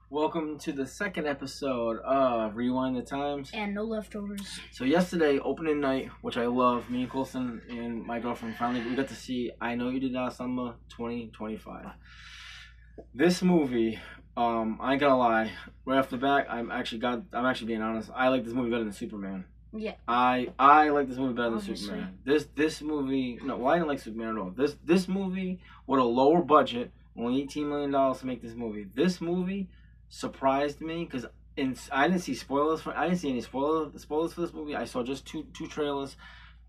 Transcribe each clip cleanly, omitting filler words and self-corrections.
Welcome to the second episode of Rewind the Times. And no leftovers. So yesterday, opening night, which I love, me and Colson and my girlfriend finally we got to see I Know You Did Last Summer 2025. This movie, I ain't gonna lie, right off the bat, I'm actually being honest. I like this movie better than Superman. Yeah. I like this movie better than Obviously. Superman. This movie, no, well, I didn't like Superman at all. This movie with a lower budget, only $18 million to make this movie. This movie surprised me because I didn't see spoilers for. I didn't see any spoilers for this movie. I saw just two trailers.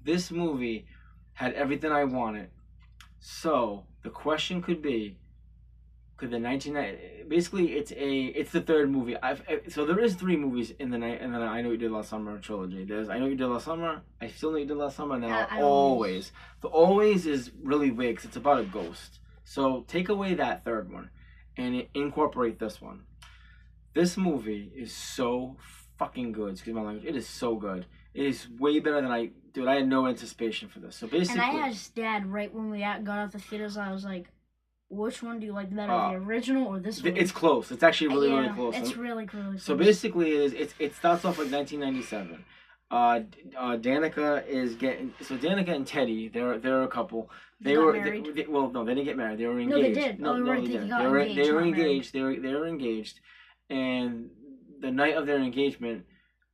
This movie had everything I wanted. So the question could be, could the 1990 basically it's the third movie. So there is three movies in the night, and then I Know You Did Last Summer trilogy. There's I Know You Did Last Summer, I Still Know You Did Last Summer, and then Always. The Always is really weird because it's about a ghost. So take away that third one, and incorporate this one. This movie is so fucking good. Excuse my language. It is so good. It is way better than I had no anticipation for this. So basically, And I asked Dad right when we got out the theaters. I was like, "Which one do you like better, the original or this one?" It's close. It's actually really close. It's really close. So basically, it starts off like 1997. Danica is getting Danica and Teddy. They're a couple. They were married? No, they didn't get married. They were engaged. No, they did. No, right. they didn't. Engaged, They were not engaged. They were engaged, and the night of their engagement,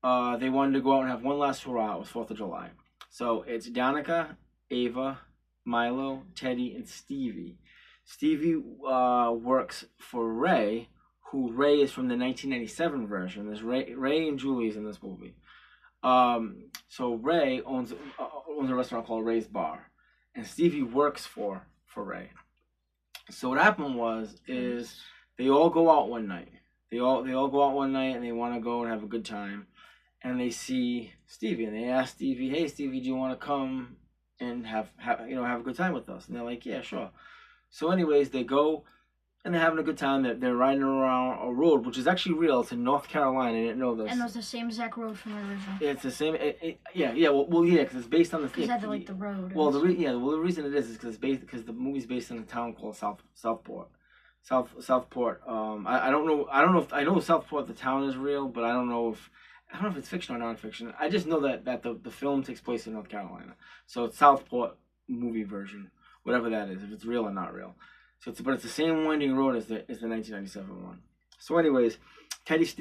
they wanted to go out and have one last hurrah. It was 4th of July. So it's Danica, Ava, Milo, Teddy, and Stevie. Stevie works for Ray, who Ray is from the 1997 version. There's Ray and Julie's in this movie. So Ray owns a restaurant called Ray's Bar, and Stevie works for Ray. So what happened is they all go out one night. They all go out one night and they want to go and have a good time, and they see Stevie and they ask Stevie, "Hey Stevie, do you want to come and have a good time with us?" And they're like, "Yeah, sure." So anyways, they go and they're having a good time. They're riding around a road, which is actually real. It's in North Carolina. I didn't know this. And it was the same exact road from the original. It's the same. Yeah. Well, yeah, because it's based on the. Because I like the road. Well, the reason it is because the movie's based in a town called Southport. Southport. I don't know. I know Southport. The town is real, but I don't know if it's fiction or non-fiction. I just know that the film takes place in North Carolina, so it's Southport movie version, whatever that is, if it's real or not real. So it's the same winding road as the 1997 one. So anyways, Teddy's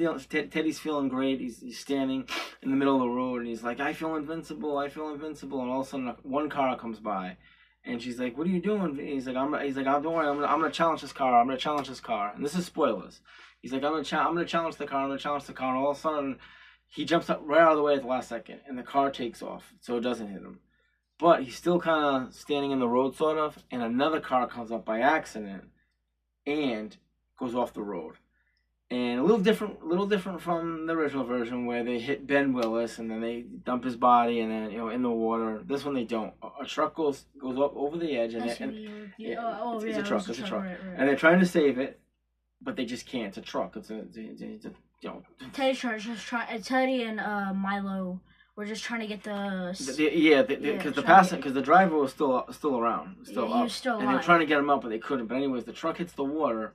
feeling great. He's standing in the middle of the road and he's like, I feel invincible. And all of a sudden, one car comes by, and she's like, "What are you doing?" And he's like, "Don't worry. I'm gonna challenge this car. I'm gonna challenge this car." And this is spoilers. He's like, I'm gonna challenge the car. I'm gonna challenge the car." And all of a sudden, he jumps up right out of the way at the last second, and the car takes off, so it doesn't hit him. But he's still kind of standing in the road, sort of, and another car comes up by accident and goes off the road. And a little different from the original version where they hit Ben Willis and then they dump his body and then in the water. This one they don't. A truck goes up over the edge and, it's a truck. Right. And they're trying to save it, but they just can't. It's a truck. Teddy and Milo were just trying to get because the driver was still around, he was still alive. And they were trying to get him up, but they couldn't. But anyways, the truck hits the water,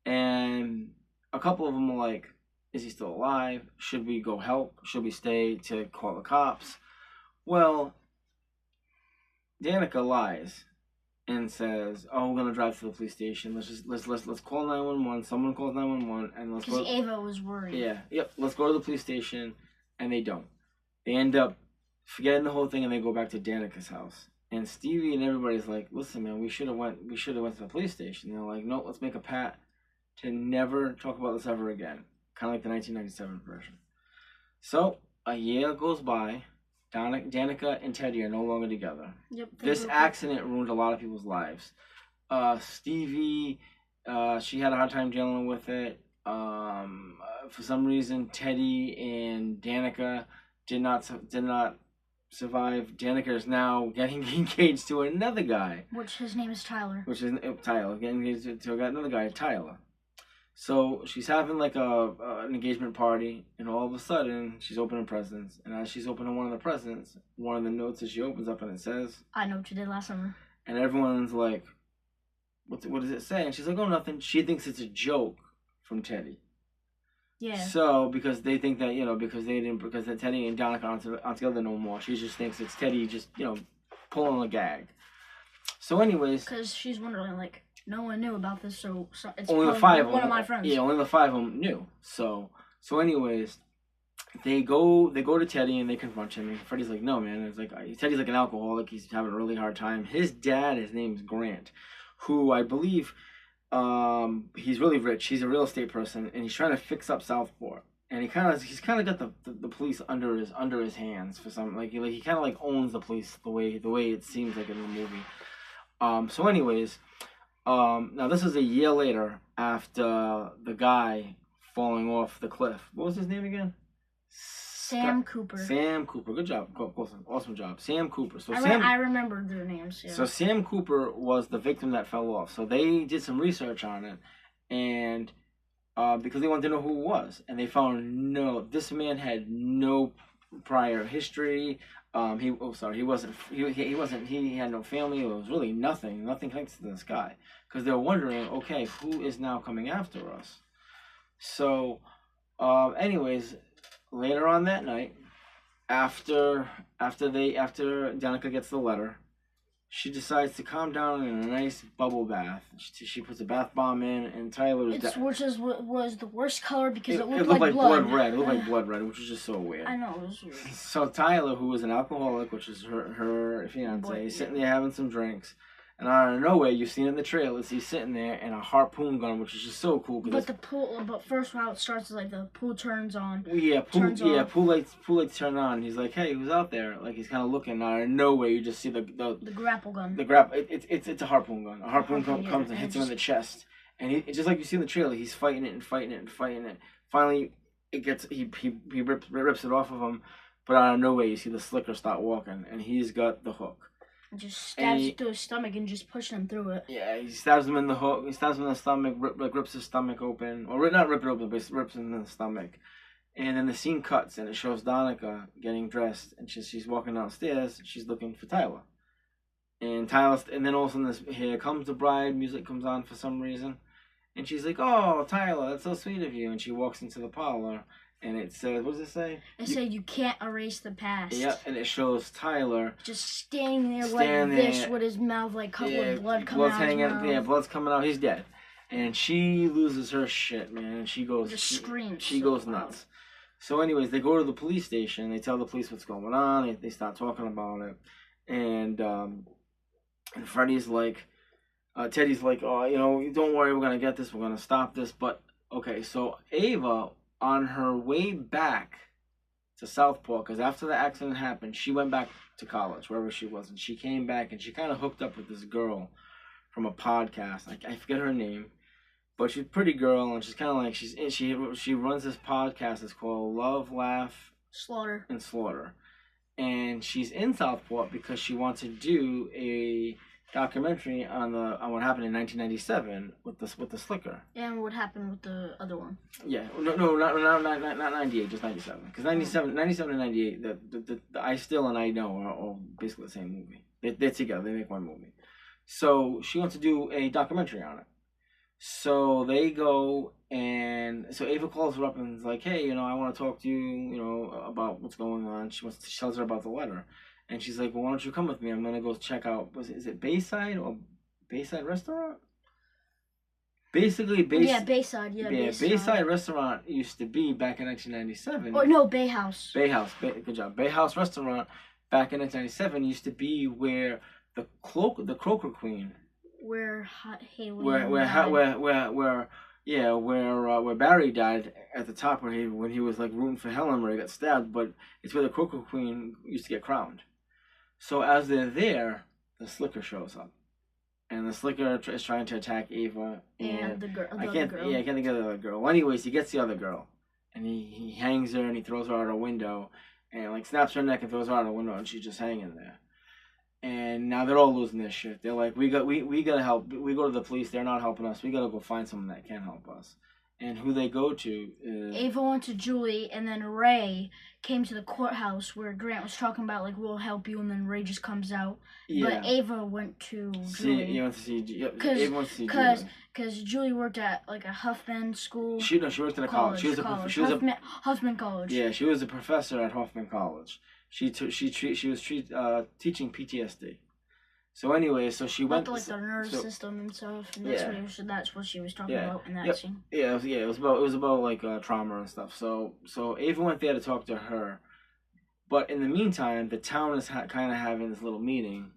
and a couple of them were like, "Is he still alive? Should we go help? Should we stay to call the cops?" Well, Danica lies and says, "Oh, we're gonna drive to the police station. Let's call 911. Someone calls 911, and let's go." Because Ava was worried. Yeah. Yep. Let's go to the police station, and they don't. They end up forgetting the whole thing, and they go back to Danica's house. And Stevie and everybody's like, "Listen, man, we should have went to the police station." And they're like, "No, let's make a pact to never talk about this ever again." Kind of like the 1997 version. So a year goes by. Danica and Teddy are no longer together. Yep. This accident ruined a lot of people's lives. Stevie, she had a hard time dealing with it. For some reason, Teddy and Danica did not survive. Danica is now getting engaged to another guy, which his name is Tyler. Getting engaged to another guy, Tyler. So she's having like an engagement party, and all of a sudden she's opening presents. And as she's opening one of the presents, one of the notes that she opens up and it says, "I Know What You Did Last Summer." And everyone's like, what does it say? And she's like, "Oh, nothing." She thinks it's a joke from Teddy. Yeah. So because they think that because that Teddy and Danica aren't together no more, she just thinks it's Teddy just pulling a gag. So anyways, because she's wondering like no one knew about this, so it's only the five one of my friends. Yeah, only the five of them knew. So anyways, they go to Teddy and they confront him. And Freddy's like, no man, it's like Teddy's like an alcoholic. He's having a really hard time. His dad, his name's Grant, who I believe. He's really rich. He's a real estate person, and he's trying to fix up Southport. And he's kind of got the police under his hands for some he kind of like owns the police the way it seems like in the movie. So anyways, now this is a year later after the guy falling off the cliff. What was his name again? Sam Cooper. Sam Cooper. Good job. Awesome job. Sam Cooper. So I remember their names. Yeah. So Sam Cooper was the victim that fell off. So they did some research on it, and because they wanted to know who it was, and they found this man had no prior history. He had no family. It was really nothing connected to this guy, because they were wondering, okay, who is now coming after us? So, anyways. Later on that night, after Danica gets the letter, she decides to calm down in a nice bubble bath. She puts a bath bomb in, and Tyler's which was the worst color because it looked like blood red. It looked like blood red, which was just so weird. I know, it was weird. So Tyler, who was an alcoholic, which is her fiance, sitting there having some drinks. And out of nowhere, you've seen in the trailers, he's sitting there in a harpoon gun, which is just so cool. But first, how it starts is like the pool turns on. Pool lights turn on. He's like, "Hey, who's out there?" Like he's kind of looking. Out of nowhere, you just see the grapple gun. It's a harpoon gun. A harpoon comes and hits him in the chest, and it's just like you see in the trailer. He's fighting it and fighting it and fighting it. Finally, he rips it off of him, but out of nowhere, you see the slicker start walking, and he's got the hook. And just stabs it through his stomach and just pushes him through it. Yeah, he stabs him in the hook. He stabs him in the stomach, rips his stomach open. Or not rip it open, but rips him in the stomach. And then the scene cuts, and it shows Danica getting dressed, and she's walking downstairs. And she's looking for Tyler. And then all of a sudden, here comes the bride. Music comes on for some reason, and she's like, "Oh, Tyler, that's so sweet of you." And she walks into the parlor. And it says, what does it say? It said you can't erase the past. Yeah, and it shows Tyler just standing there this with his mouth like covered with blood coming out. Blood's coming out. He's dead. And she loses her shit, man. And she goes, screams. She goes nuts. So anyways, they go to the police station. They tell the police what's going on. They start talking about it. And Freddy's like, Teddy's like, oh, don't worry, we're going to get this. We're going to stop this. But, okay, so Ava, on her way back to Southport, because after the accident happened, she went back to college, wherever she was, and she came back, and she kind of hooked up with this girl from a podcast. I forget her name, but she's a pretty girl, and she's kind of like, she runs this podcast. It's called Love, Laugh, Slaughter. And Slaughter. And she's in Southport because she wants to do a documentary on what happened in 1997 with the slicker. And what happened with the other one? Yeah, no, not 98, just 97. Because 97 and 98, the I Still and I Know are all basically the same movie. They're together. They make one movie. So she wants to do a documentary on it. So they go, and so Ava calls her up and is like, "Hey, I want to talk to you, about what's going on." She tells her about the letter. And she's like, "Well, why don't you come with me? I'm going to go check out, is it Bayside or Bayside Restaurant?" Basically, Bayside. Yeah, Bayside Restaurant used to be back in 1997. Or no, Bay House. Good job. Bay House Restaurant back in 1997 used to be where the Croaker Queen. Where Haley. Where Barry died at the top when he was like rooting for Helen where he got stabbed, but it's where the Croaker Queen used to get crowned. So as they're there, the Slicker shows up, and the Slicker is trying to attack Ava and the girl. I can't think of the other girl. Well, anyways, he gets the other girl, and he hangs her and he throws her out a window, and like snaps her neck and throws her out a window, and she's just hanging there. And now they're all losing their shit. They're like, we gotta help. We go to the police. They're not helping us. We gotta go find someone that can help us. And who they go to is... Ava went to Julie, and then Ray came to the courthouse where Grant was talking about, like, we'll help you, and then Ray just comes out. Yeah. But Ava went to Julie. Ava went to see Julie. Because Julie worked at, like, a Huffman school. She worked at a college. She was Huffman College. Yeah, she was a professor at Huffman College. She was teaching PTSD. So anyway, so she went like the nerve system and stuff. And that's what she was talking about in that scene. Yeah, it was about like trauma and stuff. So Ava went there to talk to her, but in the meantime, the town is kind of having this little meeting,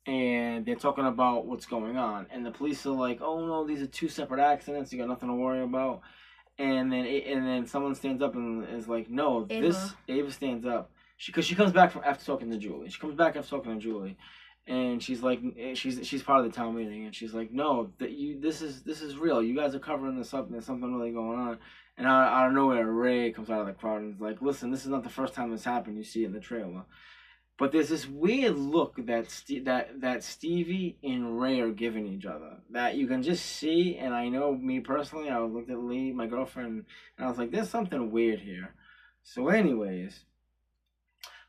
and they're talking about what's going on. And the police are like, "Oh no, these are two separate accidents. You got nothing to worry about." And then someone stands up and is like, "No, Ava stands up." Because she comes back after talking to Julie. And she's like, she's part of the town meeting, and she's like, no, this is real. You guys are covering this up, and there's something really going on. And out of nowhere, Ray comes out of the crowd and is like, listen, this is not the first time this happened. You see it in the trailer, but there's this weird look that Stevie and Ray are giving each other that you can just see. And I know me personally, I looked at Lee, my girlfriend, and I was like, there's something weird here. So, anyways.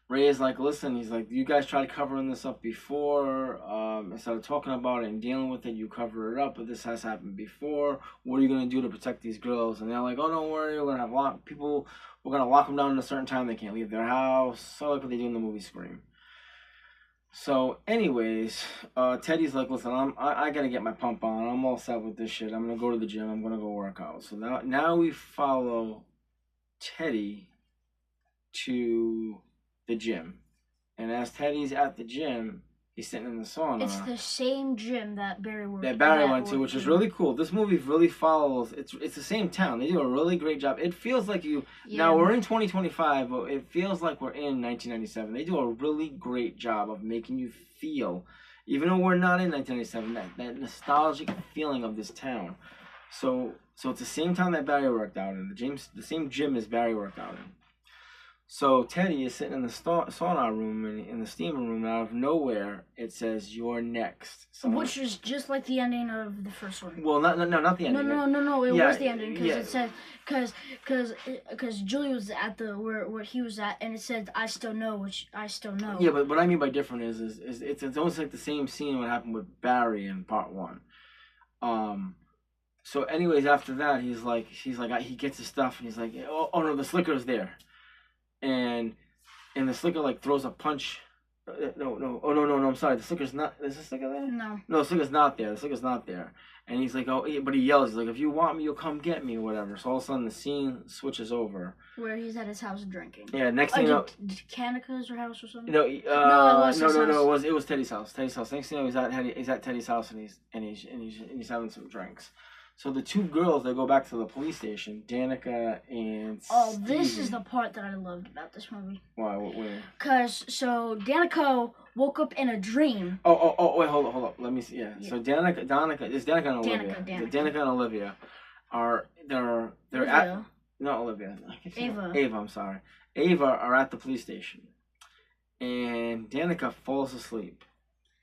Ray is like, listen, he's like, you guys tried covering this up before. Instead of talking about it and dealing with it, you cover it up, but this has happened before. What are you going to do to protect these girls? And they're like, oh, don't worry, we're going to lock them down at a certain time. They can't leave their house. So like what they do in the movie Scream. So anyways, Teddy's like, listen, I got to get my pump on. I'm all set with this shit. I'm going to go to the gym. I'm going to go work out. So now we follow Teddy to the gym, and as Teddy's at the gym, he's sitting in the sauna. It's the same gym that Barry went to, which is really cool. This movie really follows. It's the same town. They do a really great job. It feels like now we're in 2025, but it feels like we're in 1997. They do a really great job of making you feel, even though we're not in 1997, that nostalgic feeling of this town. So it's the same town that Barry worked out in. The same gym as Barry worked out in. So Teddy is sitting in the sauna room, in the steam room, and out of nowhere it says, "You're next." Which is just like the ending of the first one. Well, not the ending. No. It was the ending because it said because Julie was at where he was at, and it said, "I still know," which I still know. Yeah, but what I mean by different is it's almost like the same scene what happened with Barry in part one. So anyways, after that, he gets his stuff, and he's like, "Oh no, the Slicker's there." And the Slicker like throws a punch. No, I'm sorry. The Slicker's not. Is the Slicker there? No, the Slicker's not there. And he's like, but he yells. He's like, if you want me, you'll come get me, or whatever. So all of a sudden, the scene switches over. Where he's at his house drinking. Yeah. Next thing you know, Canica's house or something. No. No. It was Teddy's house. Next thing you know, he's at Teddy's house, and he's having some drinks. So the two girls, they go back to the police station, Danica and Stevie. This is the part that I loved about this movie. Why? Where? So Danica woke up in a dream. Wait, hold up. Let me see. Yeah. So Danica and Olivia. Danica and Olivia they're at not Olivia. Ava, I'm sorry. Ava are at the police station, and Danica falls asleep,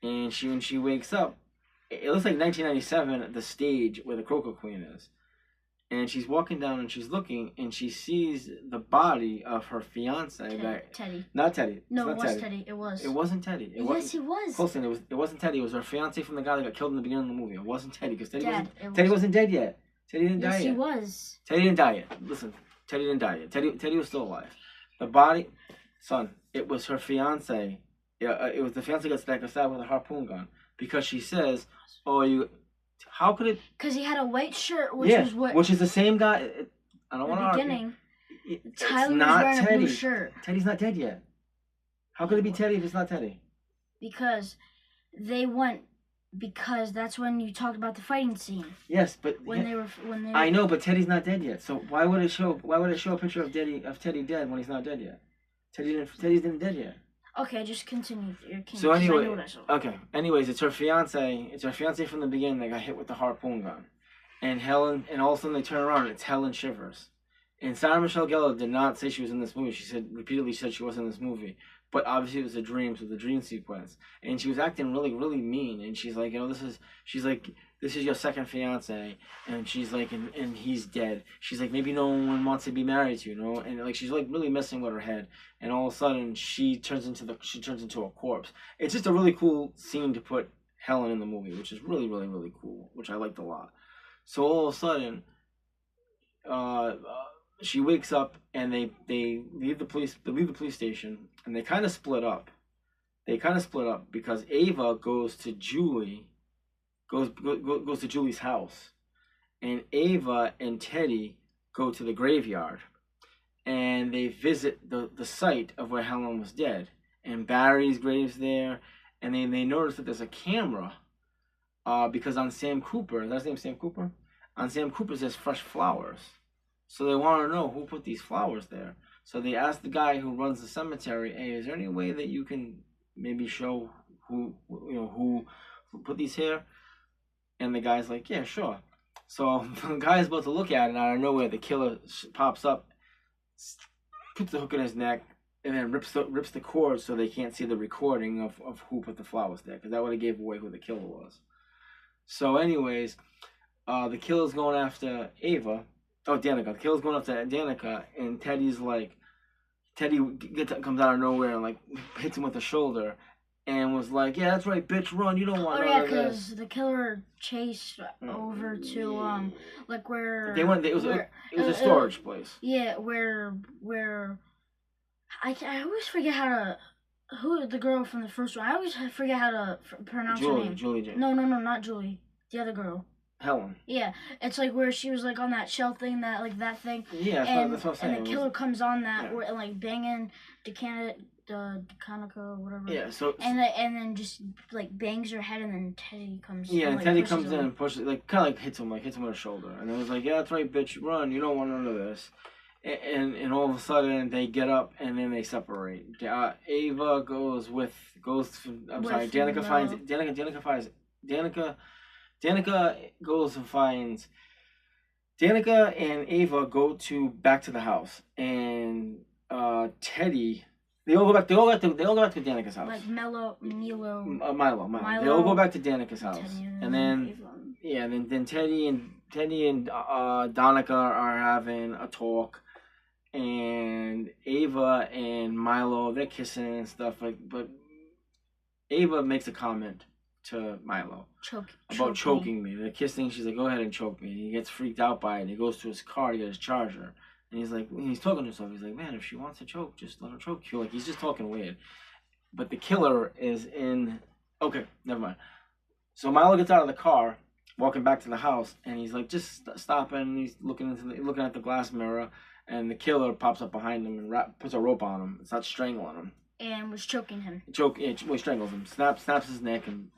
and when she wakes up. It looks like 1997, the stage where the Croco Queen is. And she's walking down and she's looking and she sees the body of her fiance. Teddy. Not Teddy. No, it was Teddy. It was. It wasn't Teddy. Yes, it was. Close, it wasn't Teddy. It was her fiance from the guy that got killed in the beginning of the movie. It wasn't Teddy because Teddy wasn't dead yet. Teddy didn't die yet. Yes, he was. Teddy didn't die yet. Listen, Teddy didn't die yet. Teddy was still alive. The body, son, it was her fiance. It was the fiance that got stabbed with a harpoon gun. Because she says, how could it? Because he had a white shirt, which is the same guy. I don't want to argue. Tyler was wearing a blue shirt. Teddy's not dead yet. How could it be Teddy if it's not Teddy? Because that's when you talked about the fighting scene. Yes, but I know, but Teddy's not dead yet. So why would it show a picture of Teddy dead when he's not dead yet? Teddy's not dead yet. Okay, just continue. So anyway, anyways, it's her fiance. It's her fiance from the beginning that got hit with the harpoon gun, and all of a sudden they turn around and it's Helen Shivers. And Sarah Michelle Gellar did not say she was in this movie. She repeatedly said she wasn't in this movie, but obviously it was a dream, so the dream sequence. And she was acting really, really mean. And she's like, this this is your second fiance, and she's like, and he's dead. She's like, maybe no one wants to be married to you, and like she's like really messing with her head, and all of a sudden she turns into a corpse. It's just a really cool scene to put Helen in the movie, which is really really really cool, which I liked a lot. So all of a sudden, she wakes up and they leave the police station, and they kind of split up. Because Ava goes to Julie's house, and Ava and Teddy go to the graveyard, and they visit the site of where Helen was dead, and Barry's grave's there, and they notice that there's a camera, because on Sam Cooper, that's his name, Sam Cooper? On Sam Cooper's there's fresh flowers. So they want to know who put these flowers there. So they ask the guy who runs the cemetery, hey, is there any way that you can maybe show who put these here? And the guy's like, yeah, sure. So the guy's about to look at it, and out of nowhere, the killer pops up, puts the hook in his neck, and then rips the cord so they can't see the recording of who put the flowers there, because that would have gave away who the killer was. So anyways, the killer's going after Ava. Oh, Danica. The killer's going after Danica, and Teddy comes out of nowhere and like hits him with the shoulder, and was like, "Yeah, that's right, bitch, run! You don't want." Oh yeah, because the killer chased over to like where they went. It was a storage place. Yeah, where I always forget how to. Who the girl from the first one? I always forget how to pronounce her name. Julie James. No, not Julie. The other girl. Helen. Yeah, it's like where she was like on that shell thing, that thing. Yeah, that's what I'm saying. And the killer comes on that, yeah. And like banging Danica, whatever. Yeah, so. And then just like bangs her head, and then Teddy comes. Yeah, and Teddy comes in and pushes, like kind of like hits him with her shoulder, and it was like, yeah, that's right, bitch, run! You don't want none of this. And all of a sudden they get up and then they separate. Ava goes. Danica goes and finds. Danica and Ava go back to the house, and Teddy. They all go back to Danica's house. Like Milo. They all go back to Danica's house, and then Ava. then Teddy and Danica are having a talk, and Ava and Milo, they're kissing and stuff, but Ava makes a comment to Milo about choking me. They're kissing. She's like, "Go ahead and choke me." And he gets freaked out by it. And he goes to his car to get his charger. And he's like, he's talking to himself. He's like, "Man, if she wants to choke, just let her choke you." Like he's just talking weird. But the killer is in. Okay, never mind. So Milo gets out of the car, walking back to the house, and he's like, just stopping. He's looking at the glass mirror, and the killer pops up behind him and puts a rope on him and starts strangling him. And was choking him. He strangles him, snaps his neck, and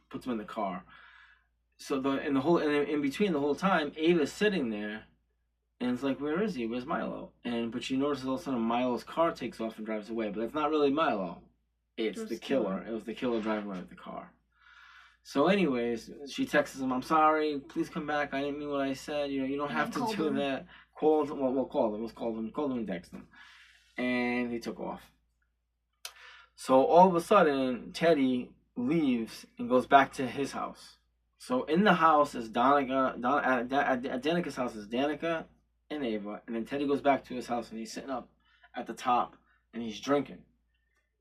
puts him in the car. So in between the whole time, Ava's sitting there, and it's like, where is he? Where's Milo? But she notices all of a sudden Milo's car takes off and drives away. But that's not really Milo. It's the killer. It was the killer driving away with the car. So anyways, she texts him, "I'm sorry. Please come back. I didn't mean what I said. You don't have to do that." We'll call him. Let's call him and text him. And he took off. So all of a sudden, Teddy leaves and goes back to his house. So in the house is Danica. At Danica's house is Danica and Ava, and then Teddy goes back to his house and he's sitting up at the top and he's drinking.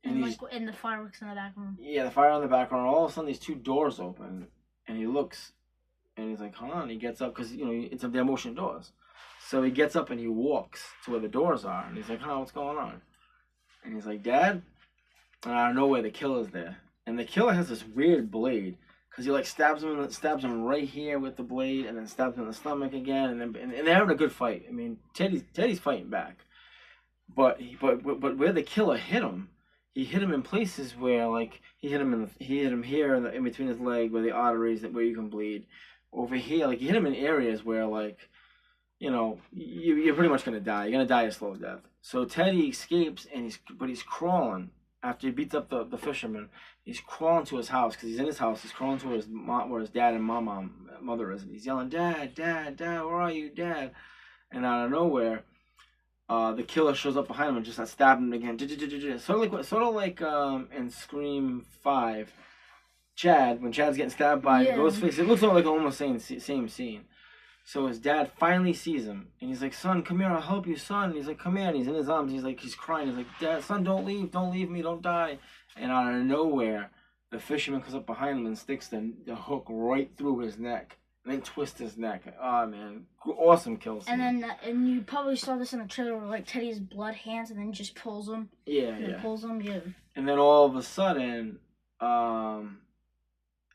And the fireworks in the background. Yeah, the fire in the background. All of a sudden, these two doors open, and he looks, and he's like, "Hold on!" He gets up because they're motion doors. So he gets up and he walks to where the doors are, and he's like, "Huh, what's going on?" And he's like, "Dad." And I don't know where the killer's there, and the killer has this weird blade because he like stabs him right here with the blade, and then stabs him in the stomach again, and they're having a good fight. I mean, Teddy's fighting back, but where the killer hit him. He hit him in places where, like, he hit him here in between his leg, where the arteries where you can bleed. Over here, like, he hit him in areas where, like, you're pretty much gonna die. You're gonna die a slow death. So Teddy escapes, but he's crawling after he beats up the fisherman. He's crawling to his house because he's in his house. He's crawling to where his dad and mother is, and he's yelling, "Dad, Dad, Dad, where are you, Dad?" And out of nowhere, the killer shows up behind him and just stabbed him again. Sort of like in Scream 5, Chad, when Chad's getting stabbed by Yeah. Ghostface, it looks like almost same scene. So his dad finally sees him, and he's like, "Son, come here, I'll help you, son." And he's like, "Come here," and he's in his arms. He's like, he's crying. He's like, "Dad, son, don't leave me, don't die." And out of nowhere, the fisherman comes up behind him and sticks the hook right through his neck, and then twists his neck. Oh man, awesome kill scene. And you probably saw this in the trailer where like Teddy's blood hands and then just pulls him. Yeah. Pulls him, yeah. And then all of a sudden,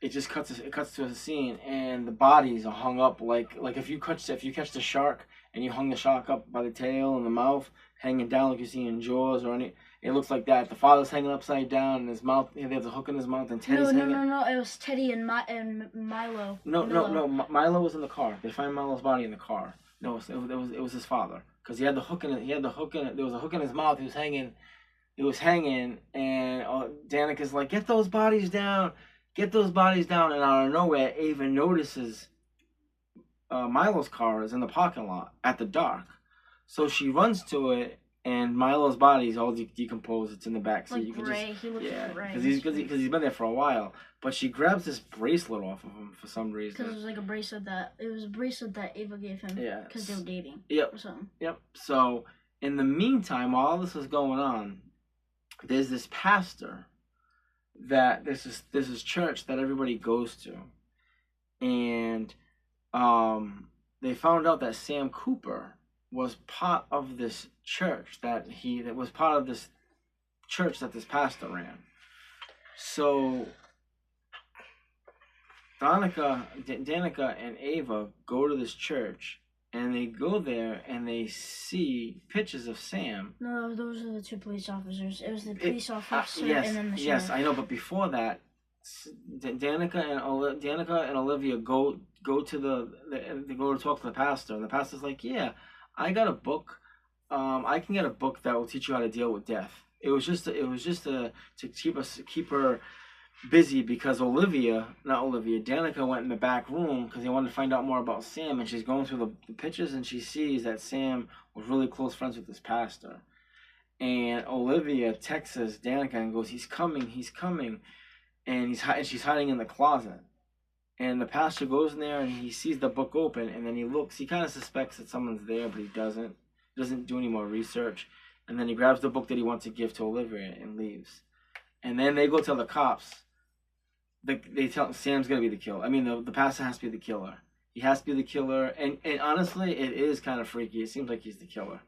it just cuts to a scene, and the bodies are hung up like if you catch the shark and you hung the shark up by the tail and the mouth hanging down like you see in Jaws or any. It looks like that. The father's hanging upside down, and his mouth. He has a hook in his mouth, and Teddy's hanging. No. It was Teddy and Milo. No. Milo was in the car. They find Milo's body in the car. No, it was his father, because he had the hook in it. There was a hook in his mouth. He was hanging, and Danica's like, "Get those bodies down, and out of nowhere, Ava notices Milo's car is in the parking lot at the dark, so she runs to it. And Milo's body is all decomposed. It's in the back seat. Like gray. He looks gray. Because he's been there for a while. But she grabs this bracelet off of him for some reason. Because it was like a bracelet that Ava gave him. Yeah. Because they were dating. Yep. Or something. Yep. So in the meantime, while all this is going on, there's this pastor that there's this church that everybody goes to, and they found out that Sam Cooper was part of this church that this pastor ran. So Danica and Ava go to this church, and they go there and they see pictures of Sam. No, those are the two police officers. It was the police officer and then the sheriff. Yes, I know, but before that, Danica and Olivia go to they go to talk to the pastor, and the pastor's like, "Yeah, I got a book. I can get a book that will teach you how to deal with death." It was just to keep her busy, because Danica went in the back room because they wanted to find out more about Sam, and she's going through the pictures, and she sees that Sam was really close friends with this pastor. And Olivia texts Danica and goes, "He's coming," and she's hiding in the closet. And the pastor goes in there and he sees the book open, and then he looks. He kind of suspects that someone's there, but he doesn't. He doesn't do any more research. And then he grabs the book that he wants to give to Olivia and leaves. And then they go tell the cops. They tell him Sam's going to be the killer. I mean, the pastor has to be the killer. He has to be the killer. And honestly, it is kind of freaky. It seems like he's the killer.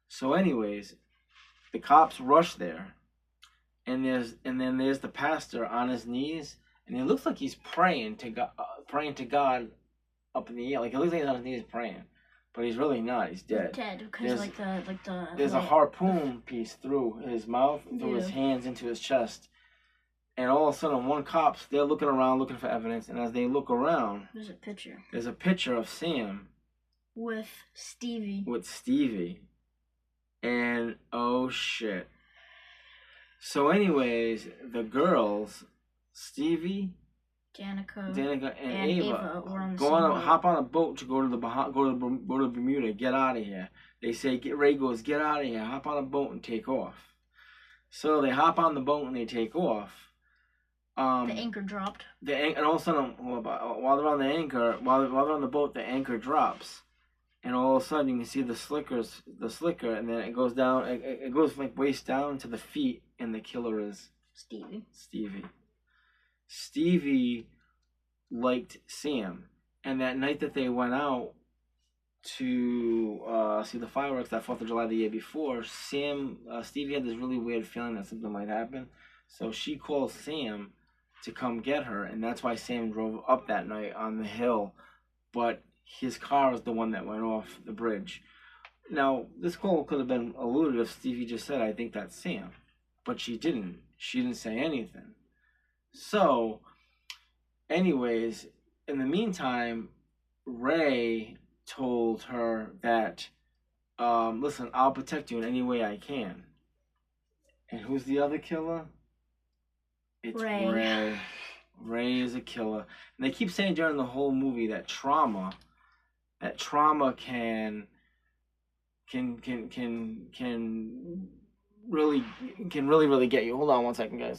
So anyways, the cops rush there. And then there's the pastor on his knees. And it looks like he's praying to God up in the air. Like, it looks like he's on his knees praying, but he's really not. He's dead. Because there's a harpoon piece through his mouth, through his hands, into his chest. And all of a sudden, they're looking around, looking for evidence. And as they look around, there's a picture of Sam with Stevie. And oh shit. So anyways, the girls, Stevie, Danica, and Ava hop on a boat to go to Bermuda. Get out of here. They say, Ray goes, "Get out of here. Hop on a boat and take off." So they hop on the boat and they take off. The anchor dropped. And all of a sudden, while they're on the anchor, while they're on the boat, the anchor drops, and all of a sudden you can see the slicker, and then it goes down. It goes like waist down to the feet, and the killer is Stevie. Stevie liked Sam, and that night that they went out to see the fireworks that 4th of July the year before, Stevie had this really weird feeling that something might happen, so she calls Sam to come get her, and that's why Sam drove up that night on the hill, but his car was the one that went off the bridge. Now, this call could have been eluded if Stevie just said, "I think that's Sam," but she didn't. She didn't say anything. So, anyways, in the meantime, Ray told her that, "Listen, I'll protect you in any way I can." And who's the other killer? It's Ray. Ray is a killer. And they keep saying during the whole movie that trauma can really get you. Hold on one second, guys.